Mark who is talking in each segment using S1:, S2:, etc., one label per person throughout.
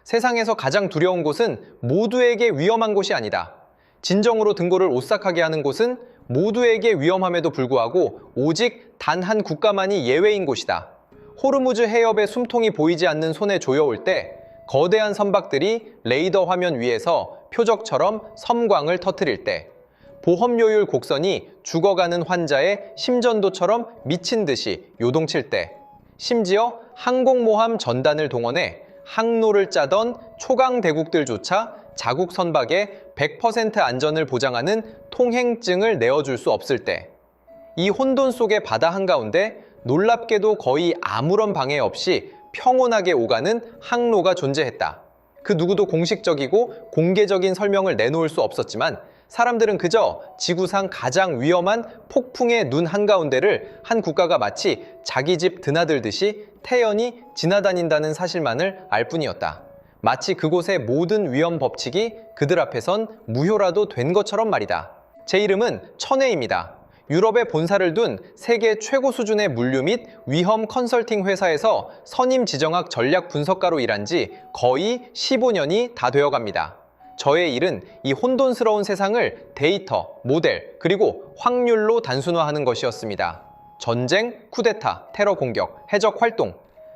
S1: 세상에서 가장 두려운 곳은 모두에게 위험한 곳이 아니다. 진정으로 등골을 오싹하게 하는 곳은 모두에게 위험함에도 불구하고 오직 단 한 국가만이 예외인 곳이다. 호르무즈 해협의 숨통이 보이지 않는 손에 조여올 때 거대한 선박들이 레이더 화면 위에서 표적처럼 섬광을 터뜨릴 때, 보험료율 곡선이 죽어가는 환자의 심전도처럼 미친 듯이 요동칠 때, 심지어 항공모함 전단을 동원해 항로를 짜던 초강대국들조차 자국 선박의 100% 안전을 보장하는 통행증을 내어줄 수 없을 때, 이 혼돈 속의 바다 한가운데 놀랍게도 거의 아무런 방해 없이 평온하게 오가는 항로가 존재했다. 그 누구도 공식적이고 공개적인 설명을 내놓을 수 없었지만 사람들은 그저 지구상 가장 위험한 폭풍의 눈 한가운데를 한 국가가 마치 자기 집 드나들듯이 태연히 지나다닌다는 사실만을 알 뿐이었다. 마치 그곳의 모든 위험 법칙이 그들 앞에선 무효라도 된 것처럼 말이다. 제 이름은 천혜입니다. 유럽에 본사를 둔 세계 최고 수준의 물류 및 위험 컨설팅 회사에서 선임 지정학 전략 분석가로 일한 지 거의 15년이 다 되어갑니다. 저의 일은 이 혼돈스러운 세상을 데이터, 모델, 그리고 확률로 단순화하는 것이었습니다. 전쟁, 쿠데타, 테러 공격, 해적 활동,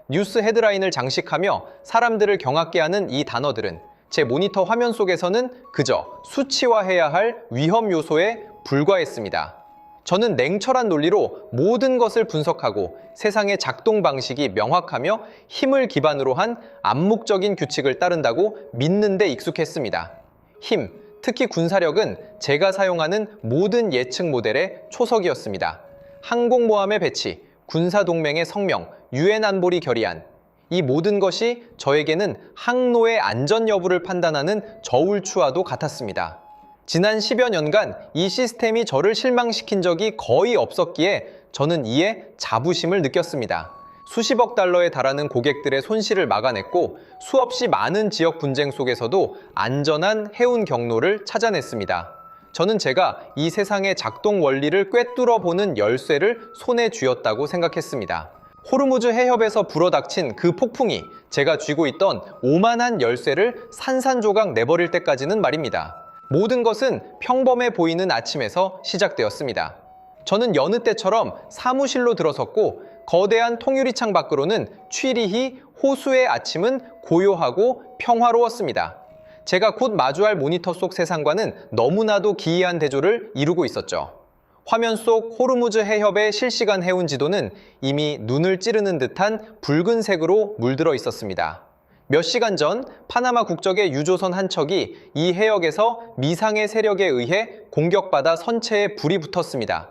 S1: 뉴스 헤드라인을 장식하며 사람들을 경악게 하는 이 단어들은 제 모니터 화면 속에서는 그저 수치화해야 할 위험 요소에 불과했습니다. 저는 냉철한 논리로 모든 것을 분석하고 세상의 작동 방식이 명확하며 힘을 기반으로 한 암묵적인 규칙을 따른다고 믿는 데 익숙했습니다. 힘, 특히 군사력은 제가 사용하는 모든 예측 모델의 초석이었습니다. 항공모함의 배치, 군사동맹의 성명, 유엔 안보리 결의안, 이 모든 것이 저에게는 항로의 안전 여부를 판단하는 저울추와도 같았습니다. 지난 10여 년간 이 시스템이 저를 실망시킨 적이 거의 없었기에 저는 이에 자부심을 느꼈습니다. 수십억 달러에 달하는 고객들의 손실을 막아냈고 수없이 많은 지역 분쟁 속에서도 안전한 해운 경로를 찾아냈습니다. 저는 제가 이 세상의 작동 원리를 꿰뚫어 보는 열쇠를 손에 쥐었다고 생각했습니다. 호르무즈 해협에서 불어닥친 그 폭풍이 제가 쥐고 있던 오만한 열쇠를 산산조각 내버릴 때까지는 말입니다. 모든 것은 평범해 보이는 아침에서 시작되었습니다. 저는 여느 때처럼 사무실로 들어섰고 거대한 통유리창 밖으로는 취리히 호수의 아침은 고요하고 평화로웠습니다. 제가 곧 마주할 모니터 속 세상과는 너무나도 기이한 대조를 이루고 있었죠. 화면 속 호르무즈 해협의 실시간 해운 지도는 이미 눈을 찌르는 듯한 붉은색으로 물들어 있었습니다. 몇 시간 전 파나마 국적의 유조선 한 척이 이 해역에서 미상의 세력에 의해 공격받아 선체에 불이 붙었습니다.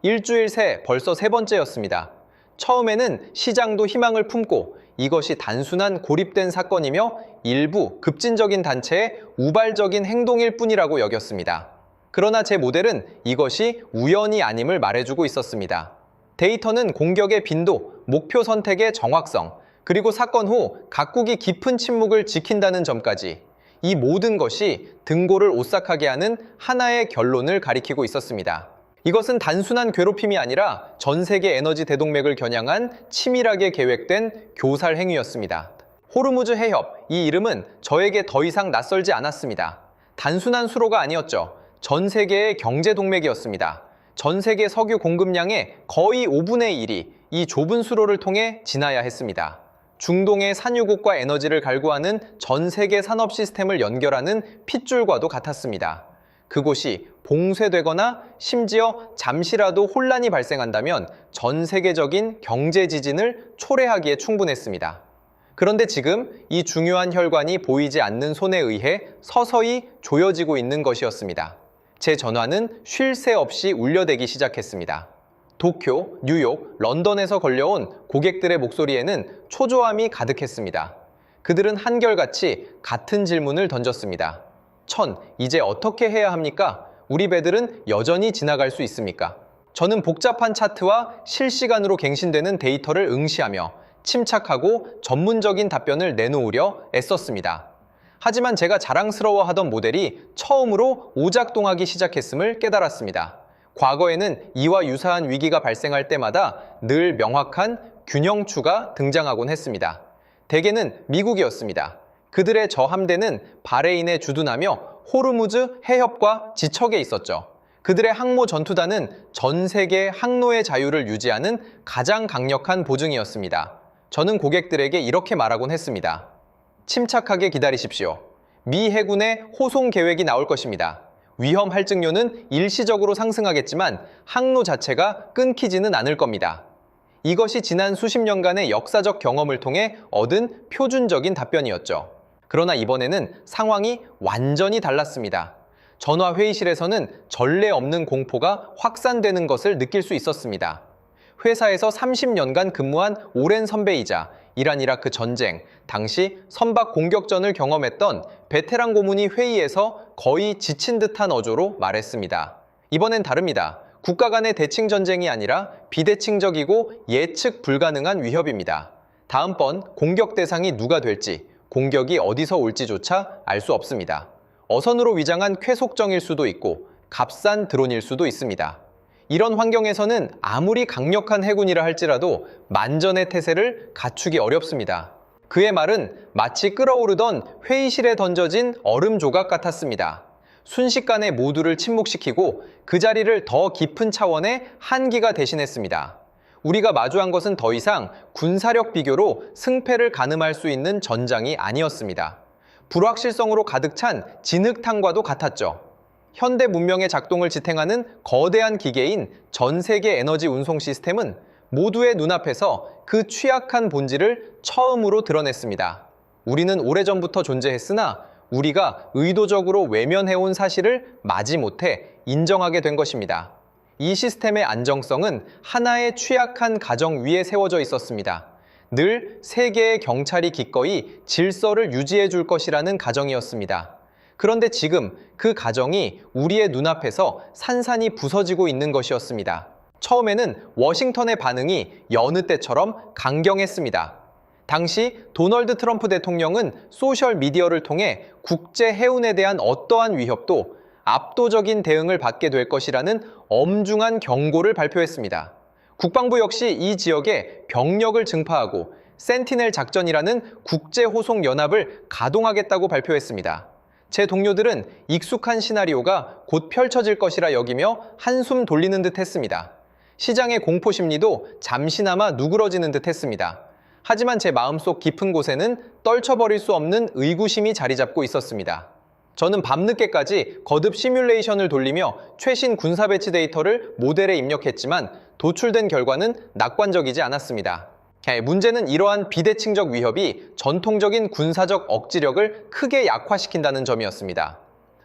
S1: 일주일 새 벌써 세 번째였습니다. 처음에는 시장도 희망을 품고 이것이 단순한 고립된 사건이며 일부 급진적인 단체의 우발적인 행동일 뿐이라고 여겼습니다. 그러나 제 모델은 이것이 우연이 아님을 말해주고 있었습니다. 데이터는 공격의 빈도, 목표 선택의 정확성, 그리고 사건 후 각국이 깊은 침묵을 지킨다는 점까지 이 모든 것이 등골을 오싹하게 하는 하나의 결론을 가리키고 있었습니다. 이것은 단순한 괴롭힘이 아니라 전 세계 에너지 대동맥을 겨냥한 치밀하게 계획된 교살 행위였습니다. 호르무즈 해협, 이 이름은 저에게 더 이상 낯설지 않았습니다. 단순한 수로가 아니었죠. 전 세계의 경제 동맥이었습니다. 전 세계 석유 공급량의 거의 5분의 1이 이 좁은 수로를 통해 지나야 했습니다. 중동의 산유국과 에너지를 갈구하는 전 세계 산업 시스템을 연결하는 핏줄과도 같았습니다. 그곳이 봉쇄되거나 심지어 잠시라도 혼란이 발생한다면 전 세계적인 경제 지진을 초래하기에 충분했습니다. 그런데 지금 이 중요한 혈관이 보이지 않는 손에 의해 서서히 조여지고 있는 것이었습니다. 제 전화는 쉴 새 없이 울려대기 시작했습니다. 도쿄, 뉴욕, 런던에서 걸려온 고객들의 목소리에는 초조함이 가득했습니다. 그들은 한결같이 같은 질문을 던졌습니다. 이제 어떻게 해야 합니까? 우리 배들은 여전히 지나갈 수 있습니까? 저는 복잡한 차트와 실시간으로 갱신되는 데이터를 응시하며 침착하고 전문적인 답변을 내놓으려 애썼습니다. 하지만 제가 자랑스러워하던 모델이 처음으로 오작동하기 시작했음을 깨달았습니다. 과거에는 이와 유사한 위기가 발생할 때마다 늘 명확한 균형추가 등장하곤 했습니다. 대개는 미국이었습니다. 그들의 저 함대는 바레인에 주둔하며 호르무즈 해협과 지척에 있었죠. 그들의 항모 전투단은 전 세계 항로의 자유를 유지하는 가장 강력한 보증이었습니다. 저는 고객들에게 이렇게 말하곤 했습니다. 침착하게 기다리십시오. 미 해군의 호송 계획이 나올 것입니다. 위험 할증료는 일시적으로 상승하겠지만 항로 자체가 끊기지는 않을 겁니다. 이것이 지난 수십 년간의 역사적 경험을 통해 얻은 표준적인 답변이었죠. 그러나 이번에는 상황이 완전히 달랐습니다. 전화 회의실에서는 전례 없는 공포가 확산되는 것을 느낄 수 있었습니다. 회사에서 30년간 근무한 오랜 선배이자 이란-이라크 전쟁, 당시 선박 공격전을 경험했던 베테랑 고문이 회의에서 거의 지친 듯한 어조로 말했습니다. 이번엔 다릅니다. 국가 간의 대칭 전쟁이 아니라 비대칭적이고 예측 불가능한 위협입니다. 다음번 공격 대상이 누가 될지, 공격이 어디서 올지조차 알 수 없습니다. 어선으로 위장한 쾌속정일 수도 있고 값싼 드론일 수도 있습니다. 이런 환경에서는 아무리 강력한 해군이라 할지라도 만전의 태세를 갖추기 어렵습니다. 그의 말은 마치 끓어오르던 회의실에 던져진 얼음 조각 같았습니다. 순식간에 모두를 침묵시키고 그 자리를 더 깊은 차원의 한기가 대신했습니다. 우리가 마주한 것은 더 이상 군사력 비교로 승패를 가늠할 수 있는 전장이 아니었습니다. 불확실성으로 가득 찬 진흙탕과도 같았죠. 현대 문명의 작동을 지탱하는 거대한 기계인 전 세계 에너지 운송 시스템은 모두의 눈앞에서 그 취약한 본질을 처음으로 드러냈습니다. 우리는 오래전부터 존재했으나 우리가 의도적으로 외면해온 사실을 마지못해 인정하게 된 것입니다. 이 시스템의 안정성은 하나의 취약한 가정 위에 세워져 있었습니다. 늘 세계의 경찰이 기꺼이 질서를 유지해 줄 것이라는 가정이었습니다. 그런데 지금 그 가정이 우리의 눈앞에서 산산이 부서지고 있는 것이었습니다. 처음에는 워싱턴의 반응이 여느 때처럼 강경했습니다. 당시 도널드 트럼프 대통령은 소셜미디어를 통해 국제 해운에 대한 어떠한 위협도 압도적인 대응을 받게 될 것이라는 엄중한 경고를 발표했습니다. 국방부 역시 이 지역에 병력을 증파하고 센티넬 작전이라는 국제호송연합을 가동하겠다고 발표했습니다. 제 동료들은 익숙한 시나리오가 곧 펼쳐질 것이라 여기며 한숨 돌리는 듯 했습니다. 시장의 공포 심리도 잠시나마 누그러지는 듯 했습니다. 하지만 제 마음속 깊은 곳에는 떨쳐버릴 수 없는 의구심이 자리 잡고 있었습니다. 저는 밤늦게까지 거듭 시뮬레이션을 돌리며 최신 군사 배치 데이터를 모델에 입력했지만 도출된 결과는 낙관적이지 않았습니다. 문제는 이러한 비대칭적 위협이 전통적인 군사적 억지력을 크게 약화시킨다는 점이었습니다.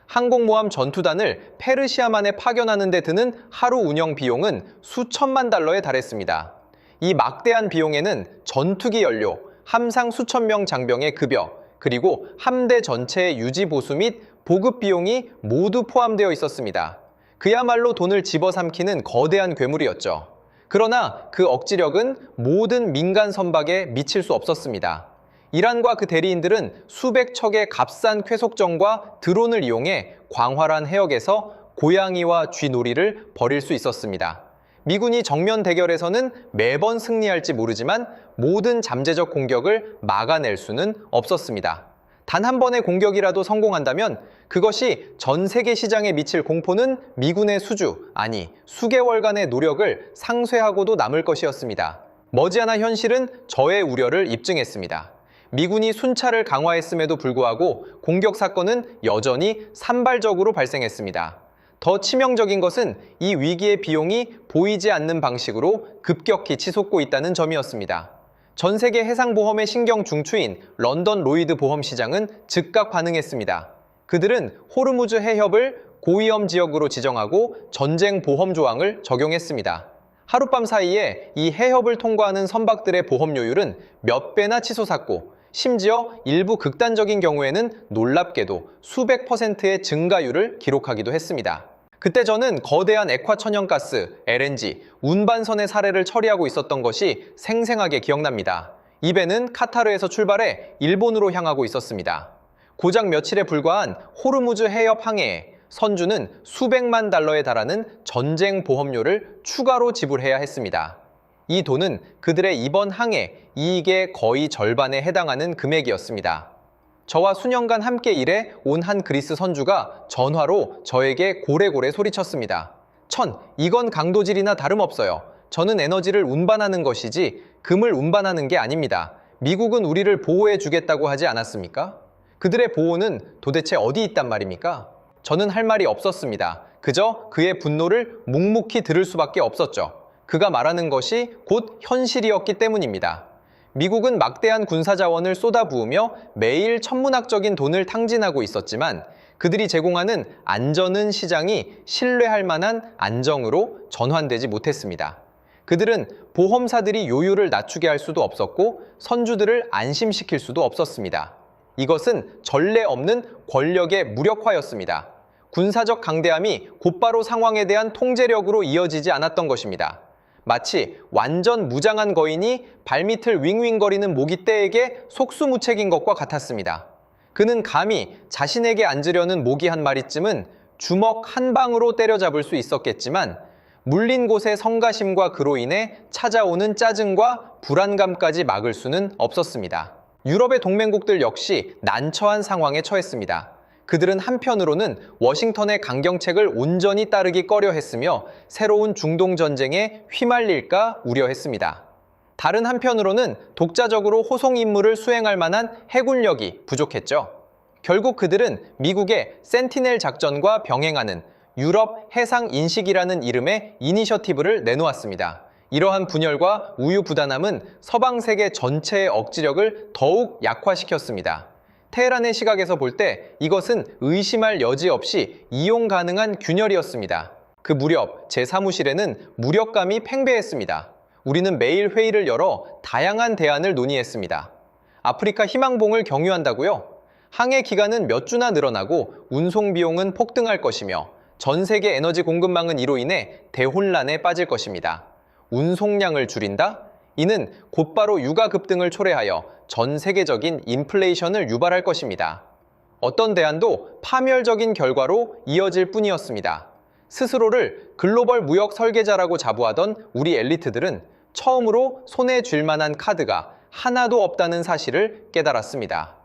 S1: 항공모함 전투단을 페르시아만에 파견하는 데 드는 하루 운영 비용은 수천만 달러에 달했습니다. 이 막대한 비용에는 전투기 연료, 함상 수천 명 장병의 급여, 그리고 함대 전체의 유지 보수 및 보급 비용이 모두 포함되어 있었습니다. 그야말로 돈을 집어삼키는 거대한 괴물이었죠. 그러나 그 억지력은 모든 민간 선박에 미칠 수 없었습니다. 이란과 그 대리인들은 수백 척의 값싼 쾌속정과 드론을 이용해 광활한 해역에서 고양이와 쥐놀이를 벌일 수 있었습니다. 미군이 정면 대결에서는 매번 승리할지 모르지만 모든 잠재적 공격을 막아낼 수는 없었습니다. 단 한 번의 공격이라도 성공한다면 그것이 전 세계 시장에 미칠 공포는 미군의 수주, 아니 수개월간의 노력을 상쇄하고도 남을 것이었습니다. 머지않아 현실은 저의 우려를 입증했습니다. 미군이 순찰을 강화했음에도 불구하고 공격 사건은 여전히 산발적으로 발생했습니다. 더 치명적인 것은 이 위기의 비용이 보이지 않는 방식으로 급격히 치솟고 있다는 점이었습니다. 전 세계 해상보험의 신경 중추인 런던 로이드 보험시장은 즉각 반응했습니다. 그들은 호르무즈 해협을 고위험 지역으로 지정하고 전쟁 보험 조항을 적용했습니다. 하룻밤 사이에 이 해협을 통과하는 선박들의 보험료율은 몇 배나 치솟았고 심지어 일부 극단적인 경우에는 놀랍게도 수백 %의 증가율을 기록하기도 했습니다. 그때 저는 거대한 액화천연가스, LNG, 운반선의 사례를 처리하고 있었던 것이 생생하게 기억납니다. 이 배는 카타르에서 출발해 일본으로 향하고 있었습니다. 고작 며칠에 불과한 호르무즈 해협 항해에 선주는 수백만 달러에 달하는 전쟁 보험료를 추가로 지불해야 했습니다. 이 돈은 그들의 이번 항해 이익의 거의 절반에 해당하는 금액이었습니다. 저와 수년간 함께 일해 온 한 그리스 선주가 전화로 저에게 고래고래 소리쳤습니다. 이건 강도질이나 다름없어요. 저는 에너지를 운반하는 것이지 금을 운반하는 게 아닙니다. 미국은 우리를 보호해 주겠다고 하지 않았습니까? 그들의 보호는 도대체 어디 있단 말입니까? 저는 할 말이 없었습니다. 그저 그의 분노를 묵묵히 들을 수밖에 없었죠. 그가 말하는 것이 곧 현실이었기 때문입니다. 미국은 막대한 군사자원을 쏟아부으며 매일 천문학적인 돈을 탕진하고 있었지만 그들이 제공하는 안전은 시장이 신뢰할 만한 안정으로 전환되지 못했습니다. 그들은 보험사들이 요율을 낮추게 할 수도 없었고 선주들을 안심시킬 수도 없었습니다. 이것은 전례 없는 권력의 무력화였습니다. 군사적 강대함이 곧바로 상황에 대한 통제력으로 이어지지 않았던 것입니다. 마치 완전 무장한 거인이 발밑을 윙윙거리는 모기떼에게 속수무책인 것과 같았습니다. 그는 감히 자신에게 앉으려는 모기 한 마리쯤은 주먹 한 방으로 때려잡을 수 있었겠지만 물린 곳의 성가심과 그로 인해 찾아오는 짜증과 불안감까지 막을 수는 없었습니다. 유럽의 동맹국들 역시 난처한 상황에 처했습니다. 그들은 한편으로는 워싱턴의 강경책을 온전히 따르기 꺼려했으며 새로운 중동 전쟁에 휘말릴까 우려했습니다. 다른 한편으로는 독자적으로 호송 임무를 수행할 만한 해군력이 부족했죠. 결국 그들은 미국의 센티넬 작전과 병행하는 유럽 해상 인식이라는 이름의 이니셔티브를 내놓았습니다. 이러한 분열과 우유부단함은 서방 세계 전체의 억지력을 더욱 약화시켰습니다. 테헤란의 시각에서 볼 때 이것은 의심할 여지 없이 이용 가능한 균열이었습니다. 그 무렵 제 사무실에는 무력감이 팽배했습니다. 우리는 매일 회의를 열어 다양한 대안을 논의했습니다. 아프리카 희망봉을 경유한다고요? 항해 기간은 몇 주나 늘어나고 운송 비용은 폭등할 것이며 전 세계 에너지 공급망은 이로 인해 대혼란에 빠질 것입니다. 운송량을 줄인다? 이는 곧바로 유가 급등을 초래하여 전 세계적인 인플레이션을 유발할 것입니다. 어떤 대안도 파멸적인 결과로 이어질 뿐이었습니다. 스스로를 글로벌 무역 설계자라고 자부하던 우리 엘리트들은 처음으로 손에 쥘 만한 카드가 하나도 없다는 사실을 깨달았습니다.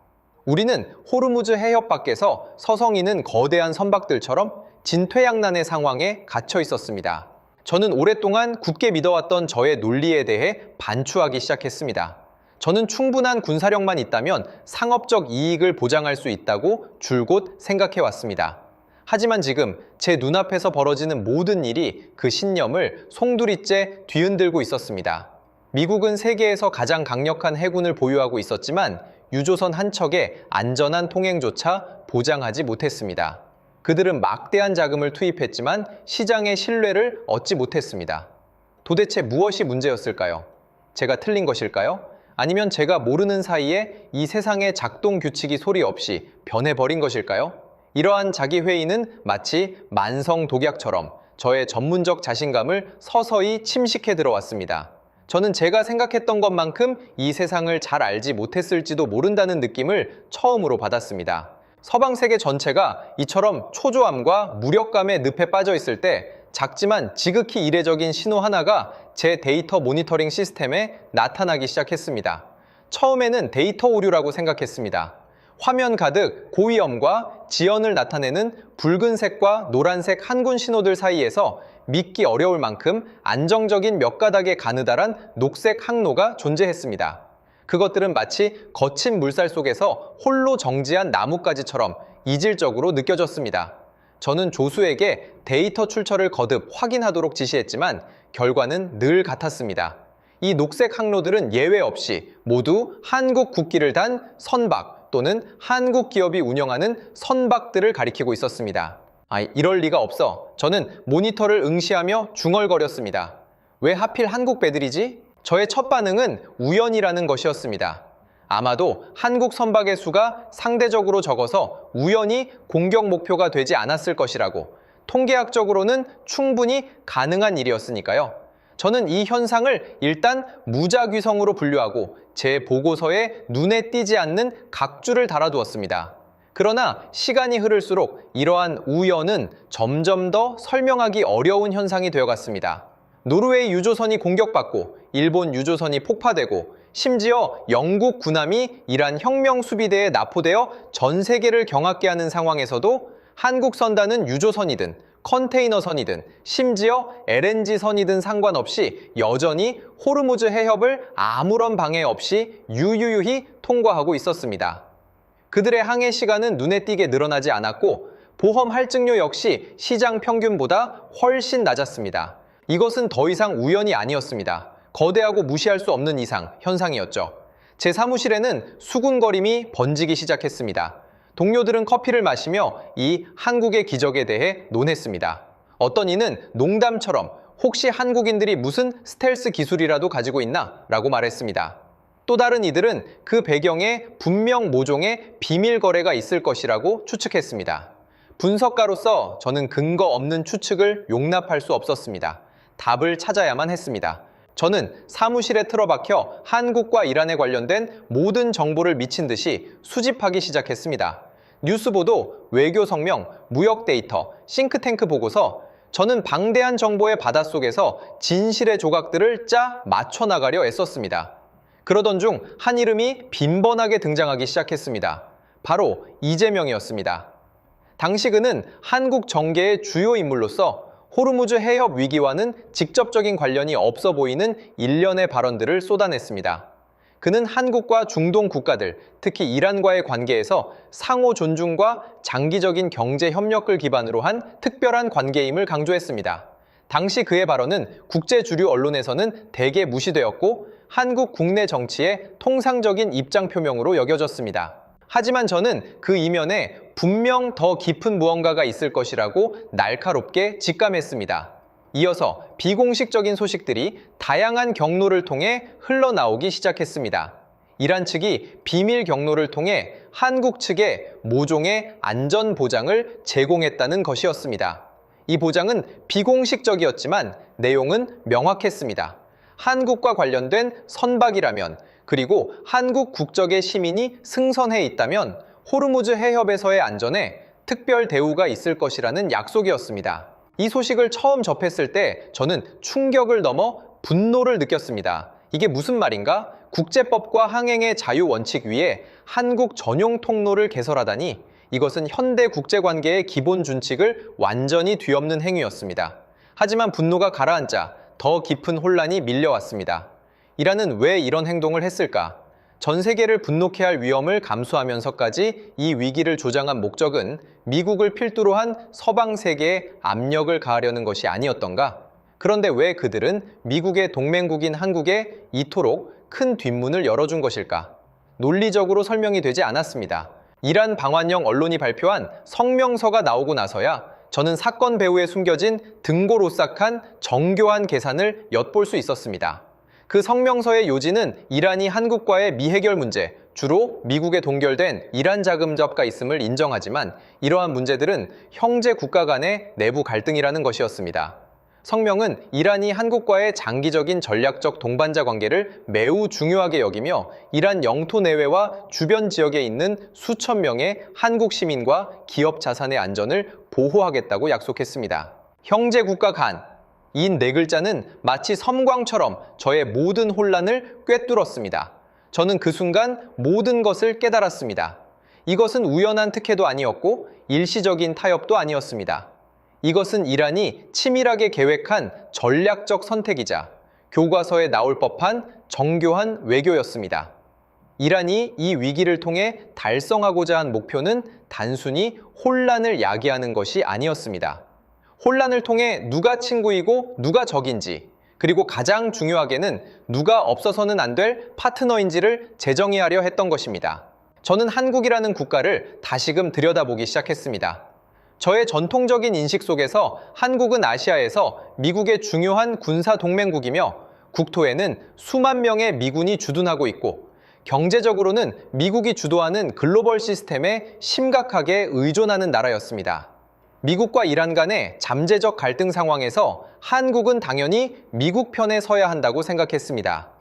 S1: 우리는 호르무즈 해협 밖에서 서성이는 거대한 선박들처럼 진퇴양난의 상황에 갇혀 있었습니다. 저는 오랫동안 굳게 믿어왔던 저의 논리에 대해 반추하기 시작했습니다. 저는 충분한 군사력만 있다면 상업적 이익을 보장할 수 있다고 줄곧 생각해왔습니다. 하지만 지금 제 눈앞에서 벌어지는 모든 일이 그 신념을 송두리째 뒤흔들고 있었습니다. 미국은 세계에서 가장 강력한 해군을 보유하고 있었지만 유조선 한 척의 안전한 통행조차 보장하지 못했습니다. 그들은 막대한 자금을 투입했지만 시장의 신뢰를 얻지 못했습니다. 도대체 무엇이 문제였을까요? 제가 틀린 것일까요? 아니면 제가 모르는 사이에 이 세상의 작동 규칙이 소리 없이 변해버린 것일까요? 이러한 자기회의는 마치 만성 독약처럼 저의 전문적 자신감을 서서히 침식해 들어왔습니다. 저는 제가 생각했던 것만큼 이 세상을 잘 알지 못했을지도 모른다는 느낌을 처음으로 받았습니다. 서방 세계 전체가 이처럼 초조함과 무력감의 늪에 빠져 있을 때 작지만 지극히 이례적인 신호 하나가 제 데이터 모니터링 시스템에 나타나기 시작했습니다. 처음에는 데이터 오류라고 생각했습니다. 화면 가득 고위험과 지연을 나타내는 붉은색과 노란색 한군 신호들 사이에서 믿기 어려울 만큼 안정적인 몇 가닥의 가느다란 녹색 항로가 존재했습니다. 그것들은 마치 거친 물살 속에서 홀로 정지한 나뭇가지처럼 이질적으로 느껴졌습니다. 저는 조수에게 데이터 출처를 거듭 확인하도록 지시했지만 결과는 늘 같았습니다. 이 녹색 항로들은 예외 없이 모두 한국 국기를 단 선박 또는 한국 기업이 운영하는 선박들을 가리키고 있었습니다. 이럴 리가 없어. 저는 모니터를 응시하며 중얼거렸습니다. 왜 하필 한국 배들이지? 저의 첫 반응은 우연이라는 것이었습니다. 아마도 한국 선박의 수가 상대적으로 적어서 우연히 공격 목표가 되지 않았을 것이라고, 통계학적으로는 충분히 가능한 일이었으니까요. 저는 이 현상을 일단 무작위성으로 분류하고 제 보고서에 눈에 띄지 않는 각주를 달아두었습니다. 그러나 시간이 흐를수록 이러한 우연은 점점 더 설명하기 어려운 현상이 되어갔습니다. 노르웨이 유조선이 공격받고 일본 유조선이 폭파되고 심지어 영국 군함이 이란 혁명수비대에 납포되어 전 세계를 경악게 하는 상황에서도 한국 선단은 유조선이든 컨테이너선이든 심지어 LNG선이든 상관없이 여전히 호르무즈 해협을 아무런 방해 없이 유유히 통과하고 있었습니다. 그들의 항해 시간은 눈에 띄게 늘어나지 않았고 보험 할증료 역시 시장 평균보다 훨씬 낮았습니다. 이것은 더 이상 우연이 아니었습니다. 거대하고 무시할 수 없는 현상이었죠. 제 사무실에는 수군거림이 번지기 시작했습니다. 동료들은 커피를 마시며 이 한국의 기적에 대해 논했습니다. 어떤 이는 농담처럼 혹시 한국인들이 무슨 스텔스 기술이라도 가지고 있나? 라고 말했습니다. 또 다른 이들은 그 배경에 분명 모종의 비밀 거래가 있을 것이라고 추측했습니다. 분석가로서 저는 근거 없는 추측을 용납할 수 없었습니다. 답을 찾아야만 했습니다. 저는 사무실에 틀어박혀 한국과 이란에 관련된 모든 정보를 미친 듯이 수집하기 시작했습니다. 뉴스보도, 외교 성명, 무역 데이터, 싱크탱크 보고서, 저는 방대한 정보의 바닷속에서 진실의 조각들을 짜 맞춰나가려 애썼습니다. 그러던 중 한 이름이 빈번하게 등장하기 시작했습니다. 바로 이재명이었습니다. 당시 그는 한국 정계의 주요 인물로서 호르무즈 해협 위기와는 직접적인 관련이 없어 보이는 일련의 발언들을 쏟아냈습니다. 그는 한국과 중동 국가들, 특히 이란과의 관계에서 상호 존중과 장기적인 경제 협력을 기반으로 한 특별한 관계임을 강조했습니다. 당시 그의 발언은 국제 주류 언론에서는 대개 무시되었고 한국 국내 정치의 통상적인 입장 표명으로 여겨졌습니다. 하지만 저는 그 이면에 분명 더 깊은 무언가가 있을 것이라고 날카롭게 직감했습니다. 이어서 비공식적인 소식들이 다양한 경로를 통해 흘러나오기 시작했습니다. 이란 측이 비밀 경로를 통해 한국 측에 모종의 안전 보장을 제공했다는 것이었습니다. 이 보장은 비공식적이었지만 내용은 명확했습니다. 한국과 관련된 선박이라면, 그리고 한국 국적의 시민이 승선해 있다면 호르무즈 해협에서의 안전에 특별 대우가 있을 것이라는 약속이었습니다. 이 소식을 처음 접했을 때 저는 충격을 넘어 분노를 느꼈습니다. 이게 무슨 말인가? 국제법과 항행의 자유 원칙 위에 한국 전용 통로를 개설하다니, 이것은 현대 국제관계의 기본 준칙을 완전히 뒤엎는 행위였습니다. 하지만 분노가 가라앉자 더 깊은 혼란이 밀려왔습니다. 이란은 왜 이런 행동을 했을까? 전 세계를 분노케 할 위험을 감수하면서까지 이 위기를 조장한 목적은 미국을 필두로 한 서방 세계에 압력을 가하려는 것이 아니었던가? 그런데 왜 그들은 미국의 동맹국인 한국에 이토록 큰 뒷문을 열어준 것일까? 논리적으로 설명이 되지 않았습니다. 이란 방환영 언론이 발표한 성명서가 나오고 나서야 저는 사건 배후에 숨겨진 등골오싹한 정교한 계산을 엿볼 수 있었습니다. 그 성명서의 요지는 이란이 한국과의 미해결 문제, 주로 미국에 동결된 이란 자금접가 있음을 인정하지만 이러한 문제들은 형제 국가 간의 내부 갈등이라는 것이었습니다. 성명은 이란이 한국과의 장기적인 전략적 동반자 관계를 매우 중요하게 여기며 이란 영토 내외와 주변 지역에 있는 수천 명의 한국 시민과 기업 자산의 안전을 보호하겠다고 약속했습니다. 형제 국가 간, 이 네 글자는 마치 섬광처럼 저의 모든 혼란을 꿰뚫었습니다. 저는 그 순간 모든 것을 깨달았습니다. 이것은 우연한 특혜도 아니었고 일시적인 타협도 아니었습니다. 이것은 이란이 치밀하게 계획한 전략적 선택이자 교과서에 나올 법한 정교한 외교였습니다. 이란이 이 위기를 통해 달성하고자 한 목표는 단순히 혼란을 야기하는 것이 아니었습니다. 혼란을 통해 누가 친구이고 누가 적인지, 그리고 가장 중요하게는 누가 없어서는 안 될 파트너인지를 재정의하려 했던 것입니다. 저는 한국이라는 국가를 다시금 들여다보기 시작했습니다. 저의 전통적인 인식 속에서 한국은 아시아에서 미국의 중요한 군사 동맹국이며 국토에는 수만 명의 미군이 주둔하고 있고 경제적으로는 미국이 주도하는 글로벌 시스템에 심각하게 의존하는 나라였습니다. 미국과 이란 간의 잠재적 갈등 상황에서 한국은 당연히 미국 편에 서야 한다고 생각했습니다.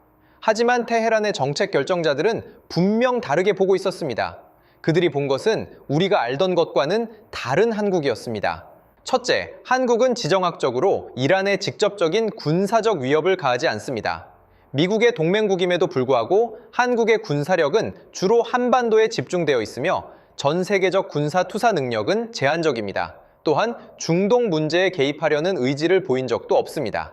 S1: 하지만 테헤란의 정책 결정자들은 분명 다르게 보고 있었습니다. 그들이 본 것은 우리가 알던 것과는 다른 한국이었습니다. 첫째, 한국은 지정학적으로 이란에 직접적인 군사적 위협을 가하지 않습니다. 미국의 동맹국임에도 불구하고 한국의 군사력은 주로 한반도에 집중되어 있으며 전 세계적 군사 투사 능력은 제한적입니다. 또한 중동 문제에 개입하려는 의지를 보인 적도 없습니다.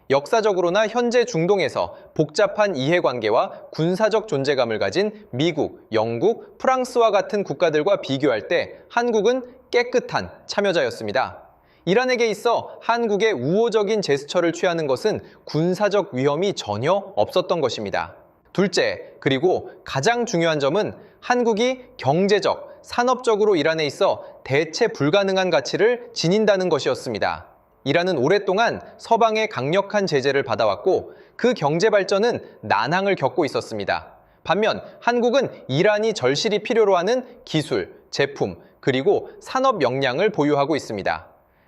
S1: 역사적으로나 현재 중동에서 복잡한 이해관계와 군사적 존재감을 가진 미국, 영국, 프랑스와 같은 국가들과 비교할 때 한국은 깨끗한 참여자였습니다. 이란에게 있어 한국의 우호적인 제스처를 취하는 것은 군사적 위험이 전혀 없었던 것입니다. 둘째, 그리고 가장 중요한 점은 한국이 경제적, 산업적으로 이란에 있어 대체 불가능한 가치를 지닌다는 것이었습니다. 이란은 오랫동안 서방의 강력한 제재를 받아왔고 그 경제 발전은 난항을 겪고 있었습니다. 반면 한국은 이란이 절실히 필요로 하는 기술, 제품, 그리고 산업 역량을 보유하고 있습니다.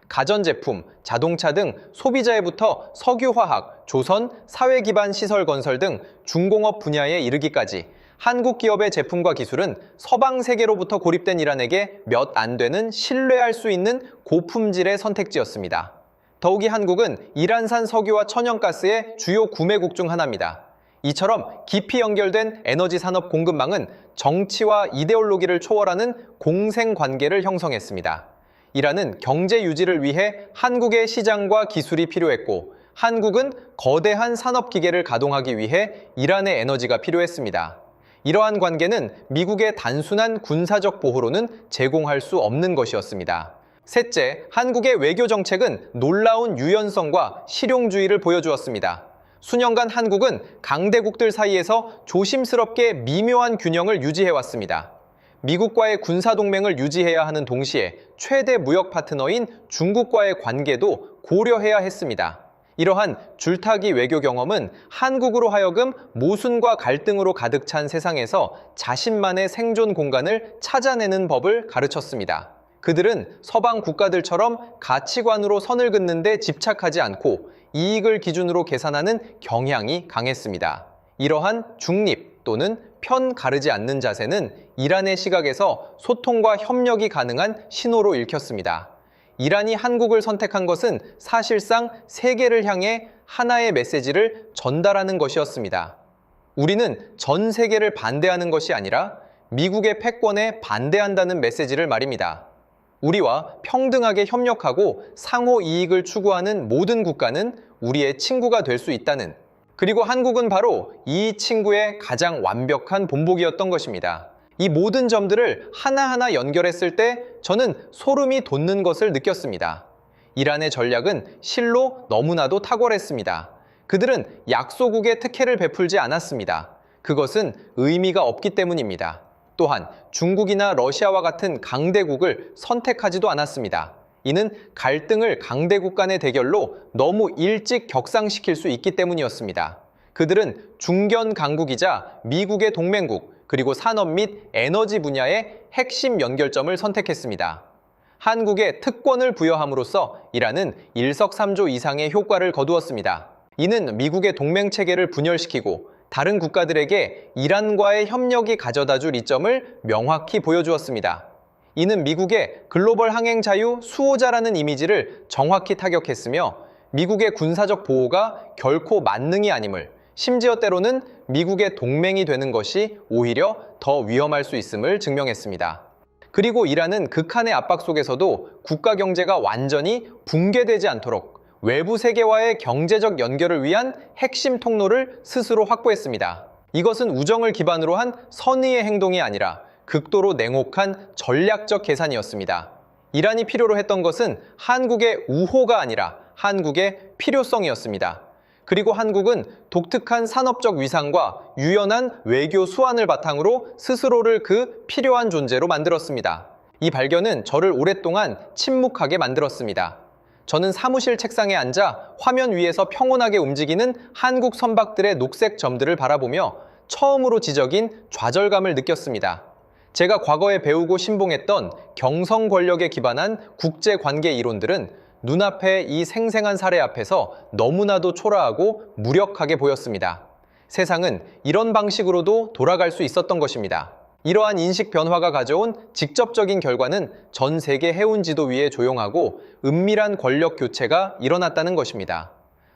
S1: 가전제품, 자동차 등 소비자에부터 석유화학, 조선, 사회기반 시설 건설 등 중공업 분야에 이르기까지 한국 기업의 제품과 기술은 서방 세계로부터 고립된 이란에게 몇 안 되는 신뢰할 수 있는 고품질의 선택지였습니다. 더욱이 한국은 이란산 석유와 천연가스의 주요 구매국 중 하나입니다. 이처럼 깊이 연결된 에너지 산업 공급망은 정치와 이데올로기를 초월하는 공생관계를 형성했습니다. 이란은 경제 유지를 위해 한국의 시장과 기술이 필요했고 한국은 거대한 산업기계를 가동하기 위해 이란의 에너지가 필요했습니다. 이러한 관계는 미국의 단순한 군사적 보호로는 제공할 수 없는 것이었습니다. 셋째, 한국의 외교 정책은 놀라운 유연성과 실용주의를 보여주었습니다. 수년간 한국은 강대국들 사이에서 조심스럽게 미묘한 균형을 유지해왔습니다. 미국과의 군사동맹을 유지해야 하는 동시에 최대 무역 파트너인 중국과의 관계도 고려해야 했습니다. 이러한 줄타기 외교 경험은 한국으로 하여금 모순과 갈등으로 가득 찬 세상에서 자신만의 생존 공간을 찾아내는 법을 가르쳤습니다. 그들은 서방 국가들처럼 가치관으로 선을 긋는 데 집착하지 않고 이익을 기준으로 계산하는 경향이 강했습니다. 이러한 중립 또는 편 가르지 않는 자세는 이란의 시각에서 소통과 협력이 가능한 신호로 읽혔습니다. 이란이 한국을 선택한 것은 사실상 세계를 향해 하나의 메시지를 전달하는 것이었습니다. 우리는 전 세계를 반대하는 것이 아니라 미국의 패권에 반대한다는 메시지를 말입니다. 우리와 평등하게 협력하고 상호 이익을 추구하는 모든 국가는 우리의 친구가 될 수 있다는, 그리고 한국은 바로 이 친구의 가장 완벽한 본보기였던 것입니다. 이 모든 점들을 하나하나 연결했을 때 저는 소름이 돋는 것을 느꼈습니다. 이란의 전략은 실로 너무나도 탁월했습니다. 그들은 약소국에 특혜를 베풀지 않았습니다. 그것은 의미가 없기 때문입니다. 또한 중국이나 러시아와 같은 강대국을 선택하지도 않았습니다. 이는 갈등을 강대국 간의 대결로 너무 일찍 격상시킬 수 있기 때문이었습니다. 그들은 중견 강국이자 미국의 동맹국, 그리고 산업 및 에너지 분야의 핵심 연결점을 선택했습니다. 한국에 특권을 부여함으로써 이란은 일석삼조 이상의 효과를 거두었습니다. 이는 미국의 동맹체계를 분열시키고 다른 국가들에게 이란과의 협력이 가져다줄 이점을 명확히 보여주었습니다. 이는 미국의 글로벌 항행 자유 수호자라는 이미지를 정확히 타격했으며 미국의 군사적 보호가 결코 만능이 아님을, 심지어 때로는 미국의 동맹이 되는 것이 오히려 더 위험할 수 있음을 증명했습니다. 그리고 이란은 극한의 압박 속에서도 국가 경제가 완전히 붕괴되지 않도록 외부 세계와의 경제적 연결을 위한 핵심 통로를 스스로 확보했습니다. 이것은 우정을 기반으로 한 선의의 행동이 아니라 극도로 냉혹한 전략적 계산이었습니다. 이란이 필요로 했던 것은 한국의 우호가 아니라 한국의 필요성이었습니다. 그리고 한국은 독특한 산업적 위상과 유연한 외교 수완을 바탕으로 스스로를 그 필요한 존재로 만들었습니다. 이 발견은 저를 오랫동안 침묵하게 만들었습니다. 저는 사무실 책상에 앉아 화면 위에서 평온하게 움직이는 한국 선박들의 녹색 점들을 바라보며 처음으로 지적인 좌절감을 느꼈습니다. 제가 과거에 배우고 신봉했던 경성 권력에 기반한 국제관계 이론들은 눈앞의 이 생생한 사례 앞에서 너무나도 초라하고 무력하게 보였습니다. 세상은 이런 방식으로도 돌아갈 수 있었던 것입니다. 이러한 인식 변화가 가져온 직접적인 결과는 전 세계 해운 지도 위에 조용하고 은밀한 권력 교체가 일어났다는 것입니다.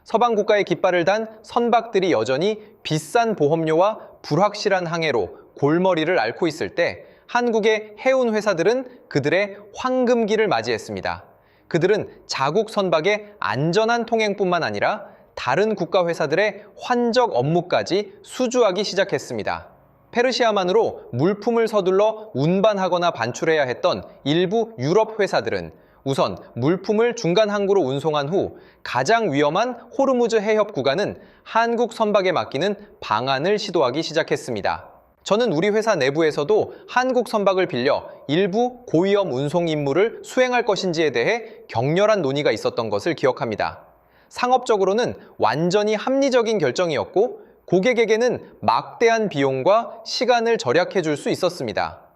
S1: 서방 국가의 깃발을 단 선박들이 여전히 비싼 보험료와 불확실한 항해로 골머리를 앓고 있을 때 한국의 해운 회사들은 그들의 황금기를 맞이했습니다. 그들은 자국 선박의 안전한 통행뿐만 아니라 다른 국가 회사들의 환적 업무까지 수주하기 시작했습니다. 페르시아만으로 물품을 서둘러 운반하거나 반출해야 했던 일부 유럽 회사들은 우선 물품을 중간 항구로 운송한 후 가장 위험한 호르무즈 해협 구간은 한국 선박에 맡기는 방안을 시도하기 시작했습니다. 저는 우리 회사 내부에서도 한국 선박을 빌려 일부 고위험 운송 임무를 수행할 것인지에 대해 격렬한 논의가 있었던 것을 기억합니다. 상업적으로는 완전히 합리적인 결정이었고 고객에게는 막대한 비용과 시간을 절약해 줄 수 있었습니다.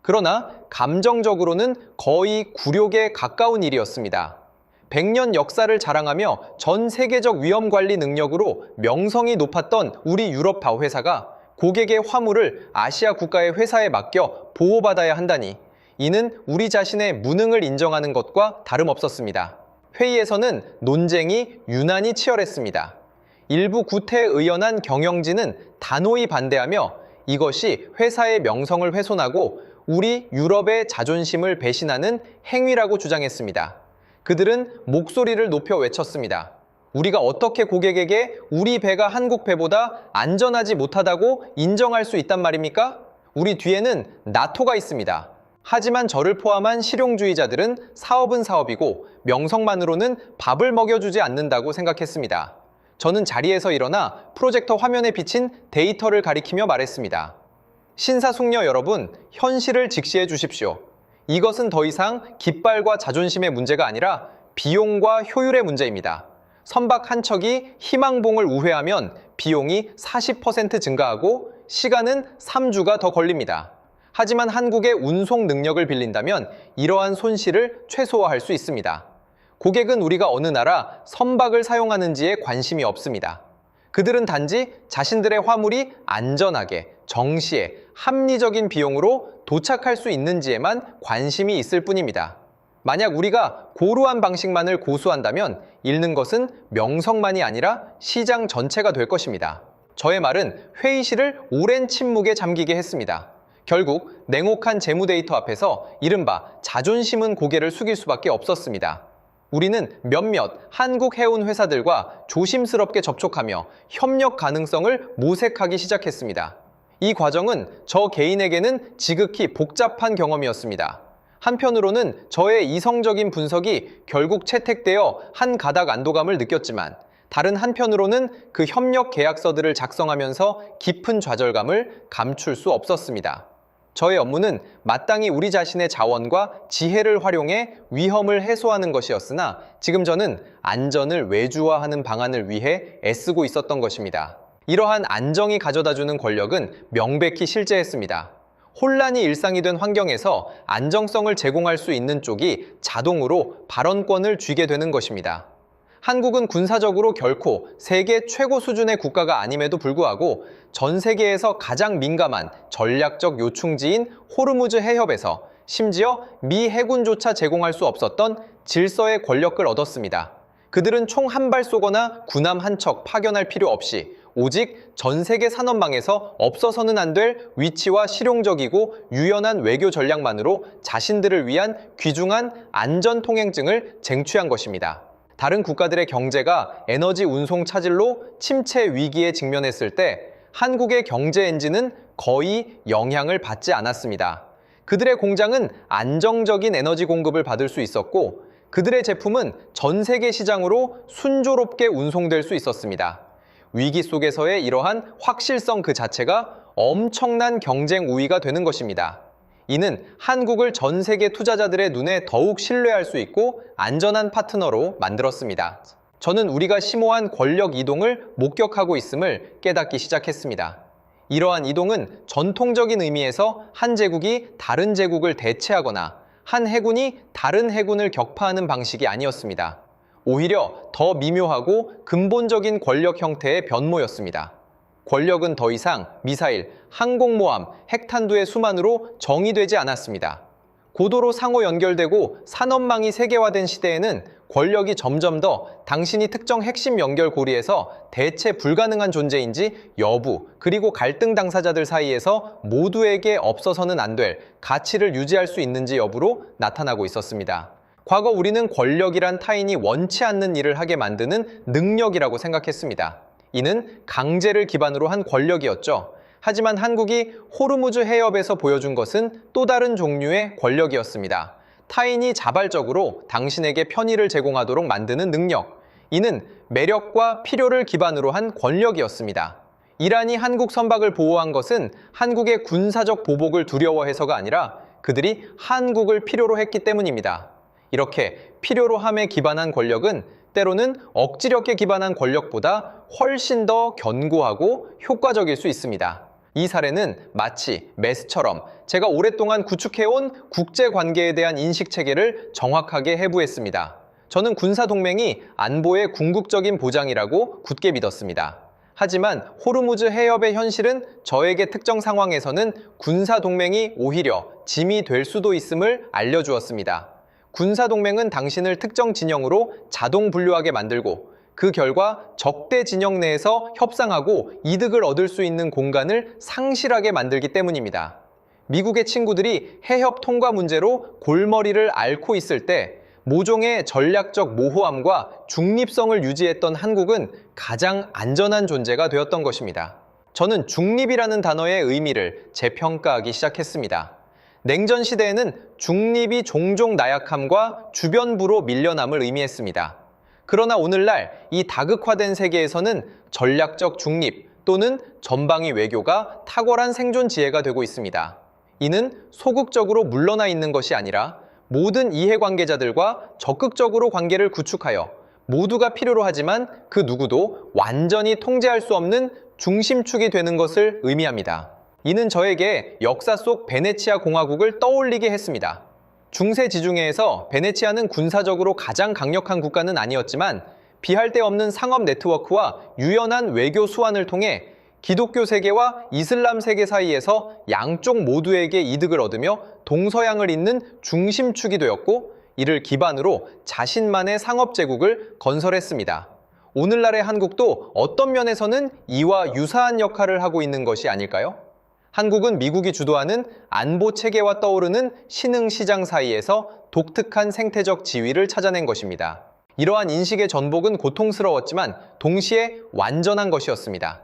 S1: 그러나 감정적으로는 거의 굴욕에 가까운 일이었습니다. 100년 역사를 자랑하며 전 세계적 위험 관리 능력으로 명성이 높았던 우리 유럽 바회사가 고객의 화물을 아시아 국가의 회사에 맡겨 보호받아야 한다니 이는 우리 자신의 무능을 인정하는 것과 다름없었습니다. 회의에서는 논쟁이 유난히 치열했습니다. 일부 구태의연한 경영진은 단호히 반대하며 이것이 회사의 명성을 훼손하고 우리 유럽의 자존심을 배신하는 행위라고 주장했습니다. 그들은 목소리를 높여 외쳤습니다. 우리가 어떻게 고객에게 우리 배가 한국 배보다 안전하지 못하다고 인정할 수 있단 말입니까? 우리 뒤에는 나토가 있습니다. 하지만 저를 포함한 실용주의자들은 사업은 사업이고 명성만으로는 밥을 먹여주지 않는다고 생각했습니다. 저는 자리에서 일어나 프로젝터 화면에 비친 데이터를 가리키며 말했습니다. 신사숙녀 여러분, 현실을 직시해 주십시오. 이것은 더 이상 깃발과 자존심의 문제가 아니라 비용과 효율의 문제입니다. 선박 한 척이 희망봉을 우회하면 비용이 40% 증가하고 시간은 3주가 더 걸립니다. 하지만 한국의 운송 능력을 빌린다면 이러한 손실을 최소화할 수 있습니다. 고객은 우리가 어느 나라 선박을 사용하는지에 관심이 없습니다. 그들은 단지 자신들의 화물이 안전하게, 정시에, 합리적인 비용으로 도착할 수 있는지에만 관심이 있을 뿐입니다. 만약 우리가 고루한 방식만을 고수한다면 잃는 것은 명성만이 아니라 시장 전체가 될 것입니다. 저의 말은 회의실을 오랜 침묵에 잠기게 했습니다. 결국 냉혹한 재무 데이터 앞에서 이른바 자존심은 고개를 숙일 수밖에 없었습니다. 우리는 몇몇 한국 해운 회사들과 조심스럽게 접촉하며 협력 가능성을 모색하기 시작했습니다. 이 과정은 저 개인에게는 지극히 복잡한 경험이었습니다. 한편으로는 저의 이성적인 분석이 결국 채택되어 한 가닥 안도감을 느꼈지만 다른 한편으로는 그 협력 계약서들을 작성하면서 깊은 좌절감을 감출 수 없었습니다. 저의 업무는 마땅히 우리 자신의 자원과 지혜를 활용해 위험을 해소하는 것이었으나 지금 저는 안전을 외주화하는 방안을 위해 애쓰고 있었던 것입니다. 이러한 안정이 가져다주는 권력은 명백히 실제했습니다. 혼란이 일상이 된 환경에서 안정성을 제공할 수 있는 쪽이 자동으로 발언권을 쥐게 되는 것입니다. 한국은 군사적으로 결코 세계 최고 수준의 국가가 아님에도 불구하고 전 세계에서 가장 민감한 전략적 요충지인 호르무즈 해협에서 심지어 미 해군조차 제공할 수 없었던 질서의 권력을 얻었습니다. 그들은 총 한 발 쏘거나 군함 한 척 파견할 필요 없이 오직 전 세계 산업망에서 없어서는 안 될 위치와 실용적이고 유연한 외교 전략만으로 자신들을 위한 귀중한 안전 통행증을 쟁취한 것입니다. 다른 국가들의 경제가 에너지 운송 차질로 침체 위기에 직면했을 때 한국의 경제 엔진은 거의 영향을 받지 않았습니다. 그들의 공장은 안정적인 에너지 공급을 받을 수 있었고 그들의 제품은 전 세계 시장으로 순조롭게 운송될 수 있었습니다. 위기 속에서의 이러한 확실성 그 자체가 엄청난 경쟁 우위가 되는 것입니다. 이는 한국을 전 세계 투자자들의 눈에 더욱 신뢰할 수 있고 안전한 파트너로 만들었습니다. 저는 우리가 심오한 권력 이동을 목격하고 있음을 깨닫기 시작했습니다. 이러한 이동은 전통적인 의미에서 한 제국이 다른 제국을 대체하거나 한 해군이 다른 해군을 격파하는 방식이 아니었습니다. 오히려 더 미묘하고 근본적인 권력 형태의 변모였습니다. 권력은 더 이상 미사일, 항공모함, 핵탄두의 수만으로 정의되지 않았습니다. 고도로 상호 연결되고 산업망이 세계화된 시대에는 권력이 점점 더 당신이 특정 핵심 연결고리에서 대체 불가능한 존재인지 여부, 그리고 갈등 당사자들 사이에서 모두에게 없어서는 안 될 가치를 유지할 수 있는지 여부로 나타나고 있었습니다. 과거 우리는 권력이란 타인이 원치 않는 일을 하게 만드는 능력이라고 생각했습니다. 이는 강제를 기반으로 한 권력이었죠. 하지만 한국이 호르무즈 해협에서 보여준 것은 또 다른 종류의 권력이었습니다. 타인이 자발적으로 당신에게 편의를 제공하도록 만드는 능력. 이는 매력과 필요를 기반으로 한 권력이었습니다. 이란이 한국 선박을 보호한 것은 한국의 군사적 보복을 두려워해서가 아니라 그들이 한국을 필요로 했기 때문입니다. 이렇게 필요로 함에 기반한 권력은 때로는 억지력에 기반한 권력보다 훨씬 더 견고하고 효과적일 수 있습니다. 이 사례는 마치 메스처럼 제가 오랫동안 구축해온 국제관계에 대한 인식체계를 정확하게 해부했습니다. 저는 군사동맹이 안보의 궁극적인 보장이라고 굳게 믿었습니다. 하지만 호르무즈 해협의 현실은 저에게 특정 상황에서는 군사동맹이 오히려 짐이 될 수도 있음을 알려주었습니다. 군사동맹은 당신을 특정 진영으로 자동 분류하게 만들고 그 결과 적대 진영 내에서 협상하고 이득을 얻을 수 있는 공간을 상실하게 만들기 때문입니다. 미국의 친구들이 해협 통과 문제로 골머리를 앓고 있을 때 모종의 전략적 모호함과 중립성을 유지했던 한국은 가장 안전한 존재가 되었던 것입니다. 저는 중립이라는 단어의 의미를 재평가하기 시작했습니다. 냉전 시대에는 중립이 종종 나약함과 주변부로 밀려남을 의미했습니다. 그러나 오늘날 이 다극화된 세계에서는 전략적 중립 또는 전방위 외교가 탁월한 생존 지혜가 되고 있습니다. 이는 소극적으로 물러나 있는 것이 아니라 모든 이해관계자들과 적극적으로 관계를 구축하여 모두가 필요로 하지만 그 누구도 완전히 통제할 수 없는 중심축이 되는 것을 의미합니다. 이는 저에게 역사 속 베네치아 공화국을 떠올리게 했습니다. 중세 지중해에서 베네치아는 군사적으로 가장 강력한 국가는 아니었지만 비할 데 없는 상업 네트워크와 유연한 외교 수완을 통해 기독교 세계와 이슬람 세계 사이에서 양쪽 모두에게 이득을 얻으며 동서양을 잇는 중심축이 되었고 이를 기반으로 자신만의 상업제국을 건설했습니다. 오늘날의 한국도 어떤 면에서는 이와 유사한 역할을 하고 있는 것이 아닐까요? 한국은 미국이 주도하는 안보 체계와 떠오르는 신흥시장 사이에서 독특한 생태적 지위를 찾아낸 것입니다. 이러한 인식의 전복은 고통스러웠지만 동시에 완전한 것이었습니다.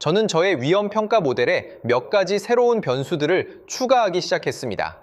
S1: 저는 저의 위험평가 모델에 몇 가지 새로운 변수들을 추가하기 시작했습니다.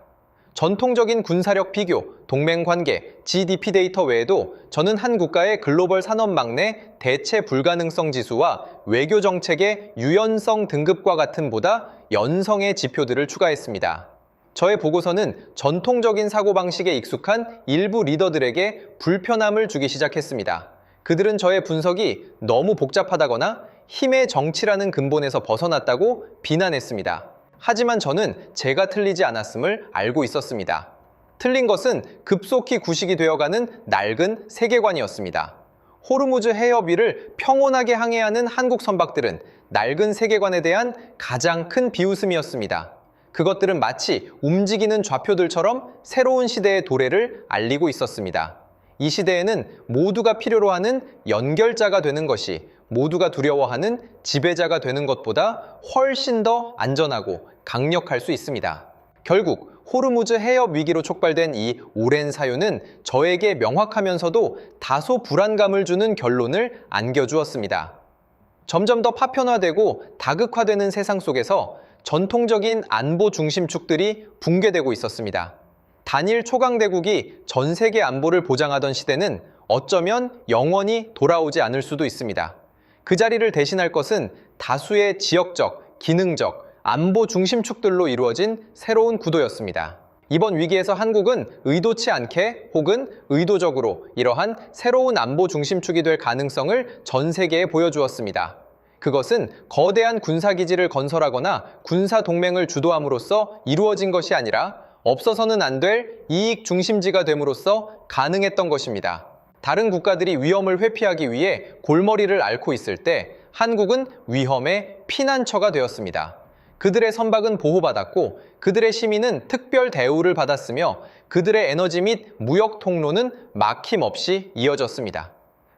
S1: 전통적인 군사력 비교, 동맹관계, GDP 데이터 외에도 저는 한 국가의 글로벌 산업망 내 대체 불가능성 지수와 외교 정책의 유연성 등급과 같은 보다 연성의 지표들을 추가했습니다. 저의 보고서는 전통적인 사고방식에 익숙한 일부 리더들에게 불편함을 주기 시작했습니다. 그들은 저의 분석이 너무 복잡하다거나 힘의 정치라는 근본에서 벗어났다고 비난했습니다. 하지만 저는 제가 틀리지 않았음을 알고 있었습니다. 틀린 것은 급속히 구식이 되어가는 낡은 세계관이었습니다. 호르무즈 해협 위를 평온하게 항해하는 한국 선박들은 낡은 세계관에 대한 가장 큰 비웃음이었습니다. 그것들은 마치 움직이는 좌표들처럼 새로운 시대의 도래를 알리고 있었습니다. 이 시대에는 모두가 필요로 하는 연결자가 되는 것이 모두가 두려워하는 지배자가 되는 것보다 훨씬 더 안전하고 강력할 수 있습니다. 결국 호르무즈 해협 위기로 촉발된 이 오랜 사유는 저에게 명확하면서도 다소 불안감을 주는 결론을 안겨주었습니다. 점점 더 파편화되고 다극화되는 세상 속에서 전통적인 안보 중심축들이 붕괴되고 있었습니다. 단일 초강대국이 전 세계 안보를 보장하던 시대는 어쩌면 영원히 돌아오지 않을 수도 있습니다. 그 자리를 대신할 것은 다수의 지역적, 기능적, 안보 중심축들로 이루어진 새로운 구도였습니다. 이번 위기에서 한국은 의도치 않게 혹은 의도적으로 이러한 새로운 안보 중심축이 될 가능성을 전 세계에 보여주었습니다. 그것은 거대한 군사기지를 건설하거나 군사동맹을 주도함으로써 이루어진 것이 아니라 없어서는 안 될 이익 중심지가 됨으로써 가능했던 것입니다. 다른 국가들이 위험을 회피하기 위해 골머리를 앓고 있을 때 한국은 위험의 피난처가 되었습니다. 그들의 선박은 보호받았고 그들의 시민은 특별 대우를 받았으며 그들의 에너지 및 무역 통로는 막힘없이 이어졌습니다.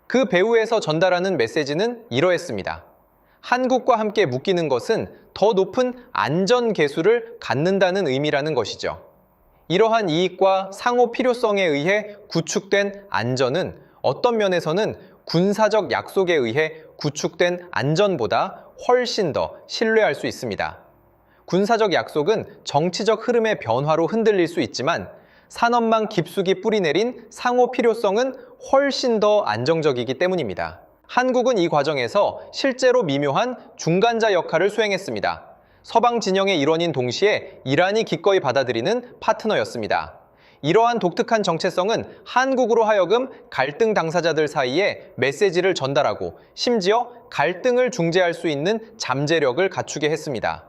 S1: 그 배후에서 전달하는 메시지는 이러했습니다. 한국과 함께 묶이는 것은 더 높은 안전 계수를 갖는다는 의미라는 것이죠. 이러한 이익과 상호 필요성에 의해 구축된 안전은 어떤 면에서는 군사적 약속에 의해 구축된 안전보다 훨씬 더 신뢰할 수 있습니다. 군사적 약속은 정치적 흐름의 변화로 흔들릴 수 있지만 산업망 깊숙이 뿌리내린 상호 필요성은 훨씬 더 안정적이기 때문입니다. 한국은 이 과정에서 실제로 미묘한 중간자 역할을 수행했습니다. 서방 진영의 일원인 동시에 이란이 기꺼이 받아들이는 파트너였습니다. 이러한 독특한 정체성은 한국으로 하여금 갈등 당사자들 사이에 메시지를 전달하고 심지어 갈등을 중재할 수 있는 잠재력을 갖추게 했습니다.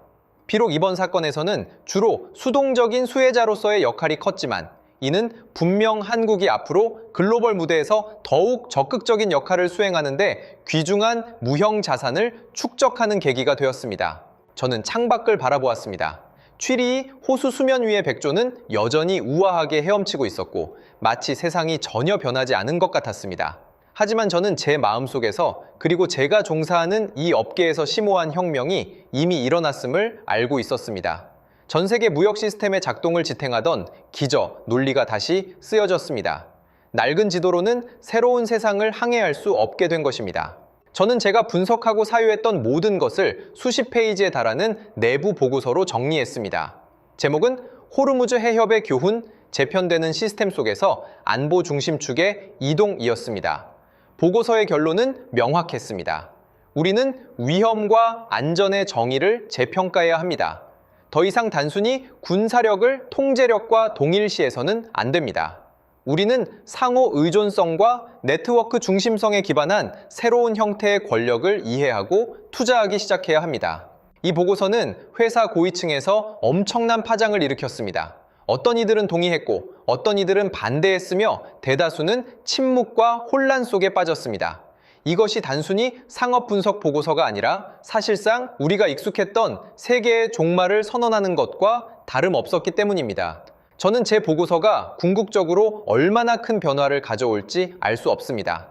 S1: 비록 이번 사건에서는 주로 수동적인 수혜자로서의 역할이 컸지만 이는 분명 한국이 앞으로 글로벌 무대에서 더욱 적극적인 역할을 수행하는데 귀중한 무형 자산을 축적하는 계기가 되었습니다. 저는 창밖을 바라보았습니다. 취리히 호수 수면 위의 백조는 여전히 우아하게 헤엄치고 있었고 마치 세상이 전혀 변하지 않은 것 같았습니다. 하지만 저는 제 마음속에서 그리고 제가 종사하는 이 업계에서 심오한 혁명이 이미 일어났음을 알고 있었습니다. 전 세계 무역 시스템의 작동을 지탱하던 기저, 논리가 다시 쓰여졌습니다. 낡은 지도로는 새로운 세상을 항해할 수 없게 된 것입니다. 저는 제가 분석하고 사유했던 모든 것을 수십 페이지에 달하는 내부 보고서로 정리했습니다. 제목은 호르무즈 해협의 교훈, 재편되는 시스템 속에서 안보 중심축의 이동이었습니다. 보고서의 결론은 명확했습니다. 우리는 위험과 안전의 정의를 재평가해야 합니다. 더 이상 단순히 군사력을 통제력과 동일시해서는 안 됩니다. 우리는 상호 의존성과 네트워크 중심성에 기반한 새로운 형태의 권력을 이해하고 투자하기 시작해야 합니다. 이 보고서는 회사 고위층에서 엄청난 파장을 일으켰습니다. 어떤 이들은 동의했고 어떤 이들은 반대했으며 대다수는 침묵과 혼란 속에 빠졌습니다. 이것이 단순히 상업 분석 보고서가 아니라 사실상 우리가 익숙했던 세계의 종말을 선언하는 것과 다름없었기 때문입니다. 저는 제 보고서가 궁극적으로 얼마나 큰 변화를 가져올지 알 수 없습니다.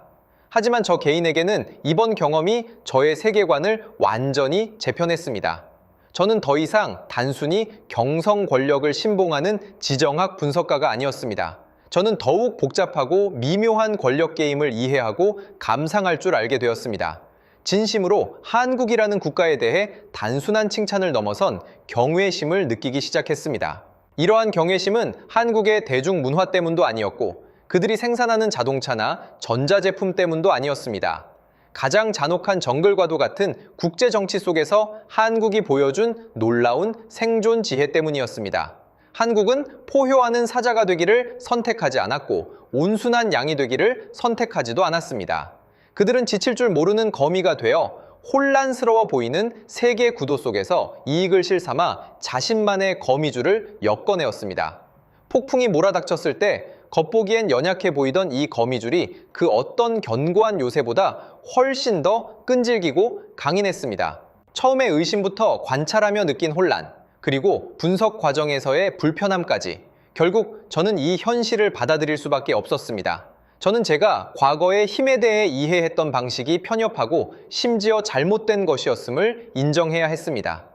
S1: 하지만 저 개인에게는 이번 경험이 저의 세계관을 완전히 재편했습니다. 저는 더 이상 단순히 경성 권력을 신봉하는 지정학 분석가가 아니었습니다. 저는 더욱 복잡하고 미묘한 권력 게임을 이해하고 감상할 줄 알게 되었습니다. 진심으로 한국이라는 국가에 대해 단순한 칭찬을 넘어선 경외심을 느끼기 시작했습니다. 이러한 경외심은 한국의 대중문화 때문도 아니었고 그들이 생산하는 자동차나 전자제품 때문도 아니었습니다. 가장 잔혹한 정글과도 같은 국제정치 속에서 한국이 보여준 놀라운 생존 지혜 때문이었습니다. 한국은 포효하는 사자가 되기를 선택하지 않았고 온순한 양이 되기를 선택하지도 않았습니다. 그들은 지칠 줄 모르는 거미가 되어 혼란스러워 보이는 세계 구도 속에서 이익을 실삼아 자신만의 거미줄을 엮어내었습니다. 폭풍이 몰아닥쳤을 때 겉보기엔 연약해 보이던 이 거미줄이 그 어떤 견고한 요새보다 훨씬 더 끈질기고 강인했습니다. 처음에 의심부터 관찰하며 느낀 혼란, 그리고 분석 과정에서의 불편함까지 결국 저는 이 현실을 받아들일 수밖에 없었습니다. 저는 제가 과거의 힘에 대해 이해했던 방식이 편협하고 심지어 잘못된 것이었음을 인정해야 했습니다.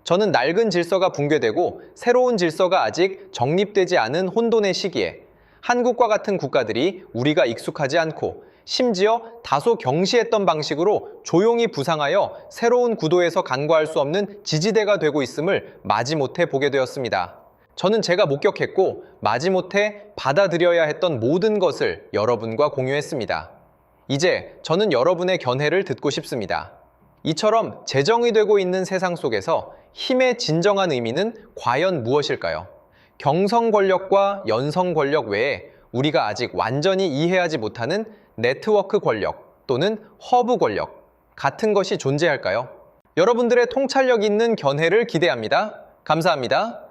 S1: 저는 낡은 질서가 붕괴되고 새로운 질서가 아직 정립되지 않은 혼돈의 시기에 한국과 같은 국가들이 우리가 익숙하지 않고 심지어 다소 경시했던 방식으로 조용히 부상하여 새로운 구도에서 간과할 수 없는 지지대가 되고 있음을 마지못해 보게 되었습니다. 저는 제가 목격했고 마지못해 받아들여야 했던 모든 것을 여러분과 공유했습니다. 이제 저는 여러분의 견해를 듣고 싶습니다. 이처럼 재정이 되고 있는 세상 속에서 힘의 진정한 의미는 과연 무엇일까요? 경성 권력과 연성 권력 외에 우리가 아직 완전히 이해하지 못하는 네트워크 권력 또는 허브 권력 같은 것이 존재할까요? 여러분들의 통찰력 있는 견해를 기대합니다. 감사합니다.